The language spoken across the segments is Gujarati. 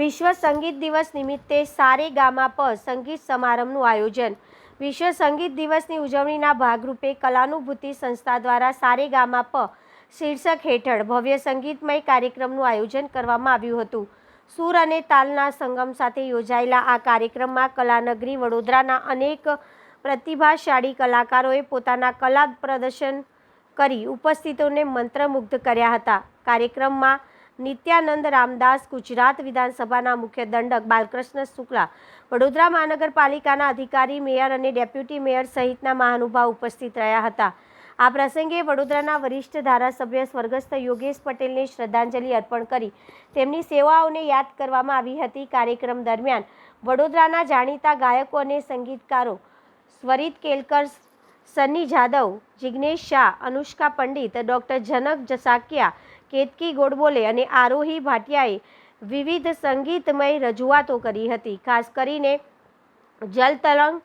વિશ્વ સંગીત દિવસ નિમિત્તે સારેગામા પ સંગીત સમારંભનું આયોજન। વિશ્વ સંગીત દિવસની ઉજવણીના ભાગરૂપે કલાનુભૂતિ સંસ્થા દ્વારા સારેગામા પ શીર્ષક હેઠળ ભવ્ય સંગીતમય કાર્યક્રમનું આયોજન કરવામાં આવ્યું હતું। સૂર અને તાલના સંગમ સાથે યોજાયેલા આ કાર્યક્રમમાં કલાનગરી વડોદરાના અનેક પ્રતિભાશાળી કલાકારોએ પોતાના કલા પ્રદર્શન કરી ઉપસ્થિતોને મંત્રમુગ્ધ કર્યા હતા। કાર્યક્રમમાં નિત્યાનંદ રામદાસ, ગુજરાત વિધાનસભાના મુખ્ય દંડક બાલકૃષ્ણ શુક્લા, વડોદરા મહાનગરપાલિકાના અધિકારી, મેયર અને ડેપ્યુટી મેયર સહિતના મહાનુભાવ ઉપસ્થિત રહ્યા હતા। આ પ્રસંગે વડોદરાના વરિષ્ઠ ધારાસભ્ય સ્વર્ગસ્થ યોગેશ પટેલને શ્રદ્ધાંજલિ અર્પણ કરી તેમની સેવાઓને યાદ કરવામાં આવી હતી। કાર્યક્રમ દરમિયાન વડોદરાના જાણીતા ગાયકો અને સંગીતકારો સ્વરિત કેલકર, સન્ની જાદવ, જિગ્નેશ શાહ, અનુષ્કા પંડિત, ડૉક્ટર જનક જસાકિયા, કેતકી ગોડબોલે અને આરોહી ભાટિયાએ વિવિધ સંગીતમય રજૂઆતો કરી હતી। ખાસ કરીને જલ તરંગ,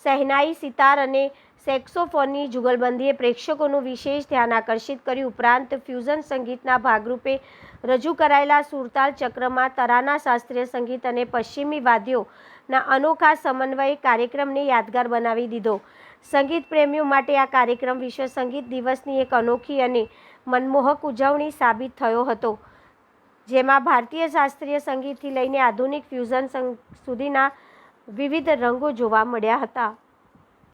શહેનાઈ, સિતાર અને સેક્સોફોનની જુગલબંધીએ પ્રેક્ષકોનું વિશેષ ધ્યાન આકર્ષિત કર્યું। ઉપરાંત ફ્યુઝન સંગીતના ભાગરૂપે રજૂ કરાયેલા સુરતાલ ચક્રમાં તરાના, શાસ્ત્રીય સંગીત અને પશ્ચિમી વાદ્યોના અનોખા સમન્વયે કાર્યક્રમને યાદગાર બનાવી દીધો। સંગીત પ્રેમીઓ માટે આ કાર્યક્રમ વિશ્વ સંગીત દિવસની એક અનોખી અને મનમોહક ઉજવણી સાબિત થયો હતો, જેમાં ભારતીય શાસ્ત્રીય સંગીતથી લઈને આધુનિક ફ્યુઝન સુધીના વિવિધ રંગો જોવા મળ્યા હતા।